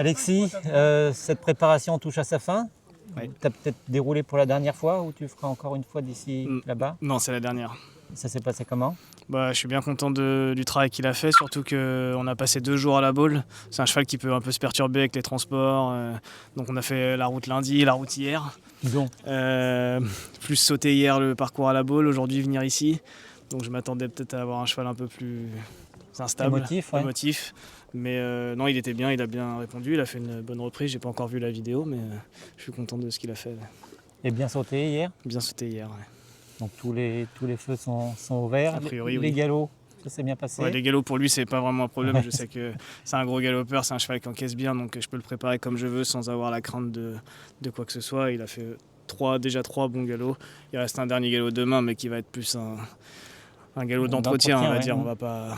Alexis, cette préparation touche à sa fin. Oui. Tu as peut-être déroulé pour la dernière fois ou tu feras encore une fois d'ici là-bas? Non, c'est la dernière. Ça s'est passé comment? Je suis bien content du travail qu'il a fait, surtout qu'on a passé 2 jours à la Baule. C'est un cheval qui peut un peu se perturber avec les transports. Donc on a fait la route lundi, la route hier. Donc, Plus sauter hier le parcours à la Baule, aujourd'hui venir ici. Donc je m'attendais peut-être à avoir un cheval un peu plus instable, émotif, ouais. émotif. Mais non, il était bien, il a bien répondu, il a fait une bonne reprise. J'ai pas encore vu la vidéo, mais je suis content de ce qu'il a fait. Et bien sauté hier. Bien sauté hier. Ouais. Donc tous les feux sont ouverts. A priori, les oui. galops, ça s'est bien passé. Ouais, les galops pour lui c'est pas vraiment un problème. Je sais que c'est un gros galopeur, c'est un cheval qui encaisse bien, donc je peux le préparer comme je veux sans avoir la crainte de quoi que ce soit. Il a fait déjà 3 bons galops. Il reste un dernier galop demain, mais qui va être plus un galop d'entretien, on va dire. On va pas.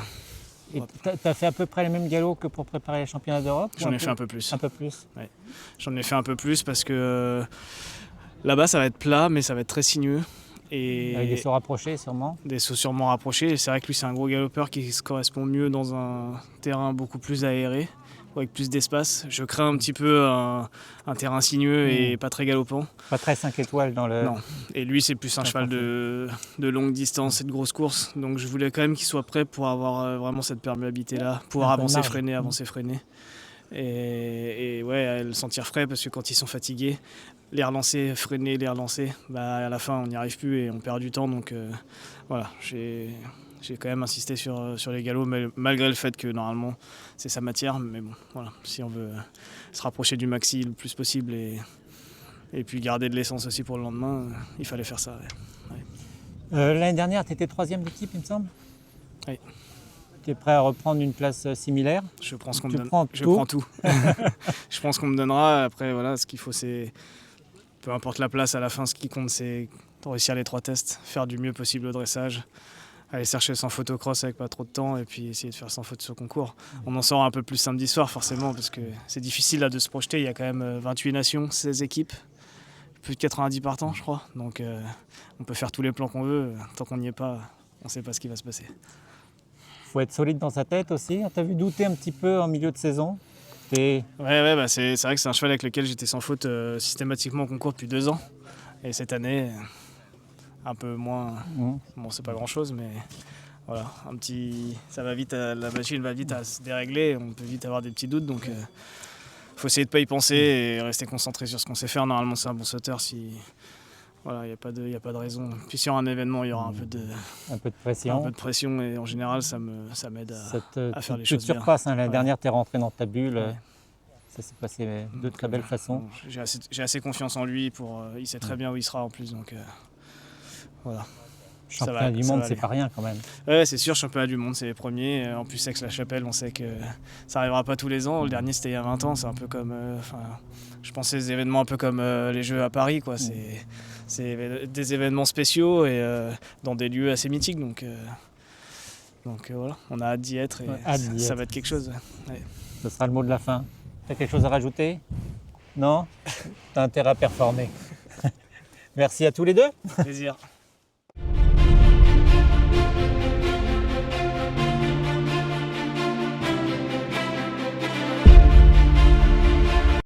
Et tu as fait à peu près les mêmes galops que pour préparer les championnats d'Europe? J'en ai fait un peu plus. Un peu plus. Ouais. J'en ai fait un peu plus parce que là-bas ça va être plat, mais ça va être très sinueux. Et avec des sauts rapprochés sûrement. Des sauts sûrement rapprochés. Et c'est vrai que lui c'est un gros galopeur qui se correspond mieux dans un terrain beaucoup plus aéré, avec plus d'espace. Je crains un petit peu un terrain sinueux et pas très galopant. Pas très 5 étoiles dans le... Non. Et lui c'est plus un cheval de longue distance et de grosses courses. Donc je voulais quand même qu'il soit prêt pour avoir vraiment cette perméabilité là, pouvoir avancer, freiner, avancer, freiner. Et ouais, le sentir frais parce que quand ils sont fatigués, les relancer, freiner, les relancer, à la fin on n'y arrive plus et on perd du temps. Donc voilà, j'ai quand même insisté sur les galops, mais malgré le fait que normalement c'est sa matière. Mais bon, voilà, si on veut se rapprocher du maxi le plus possible et puis garder de l'essence aussi pour le lendemain, il fallait faire ça. Ouais. L'année dernière, tu étais 3e d'équipe, il me semble. Oui. Tu es prêt à reprendre une place similaire? Je prends ce qu'on me donne. Je prends tout. Je prends ce qu'on me donnera. Après, voilà, ce qu'il faut, c'est peu importe la place à la fin, ce qui compte, c'est réussir les 3 tests, faire du mieux possible au dressage, aller chercher sans photocross avec pas trop de temps et puis essayer de faire sans faute sur concours. On en sort un peu plus samedi soir forcément parce que c'est difficile là de se projeter. Il y a quand même 28 nations, 16 équipes, plus de 90 partants, je crois. Donc on peut faire tous les plans qu'on veut. Tant qu'on n'y est pas, on ne sait pas ce qui va se passer. Faut être solide dans sa tête aussi. On t'a vu douter un petit peu en milieu de saison. Ouais, c'est vrai que c'est un cheval avec lequel j'étais sans faute systématiquement en concours depuis 2 ans. Et cette année, un peu moins. Bon, c'est pas grand chose, mais voilà, ça va vite, la machine va vite à se dérégler. On peut vite avoir des petits doutes, donc faut essayer de pas y penser et rester concentré sur ce qu'on sait faire. Normalement, c'est un bon sauteur si. Voilà, il n'y a pas de raison. Puis sur un événement, il y aura un peu de pression. Un peu de pression et en général, ça m'aide à faire les choses bien. Tu te surpasses, l'année dernière, tu es rentré dans ta bulle. Ouais. Ça s'est passé de très belle façon. J'ai assez confiance en lui. Il sait très bien où il sera en plus. Donc voilà. Championnat du monde, c'est pas rien quand même. Ouais, c'est sûr, championnat du monde, c'est les premiers. En plus, Aix-la-Chapelle, on sait que ça n'arrivera pas tous les ans. Le dernier, c'était il y a 20 ans. C'est un peu comme. Je pensais des événements un peu comme les Jeux à Paris, quoi. C'est des événements spéciaux et dans des lieux assez mythiques. Donc voilà, on a hâte d'y être et ça va être quelque chose. Ouais. Ce sera le mot de la fin. Tu as quelque chose à rajouter? Non? Tu as intérêt à performer. Merci à tous les deux. Plaisir.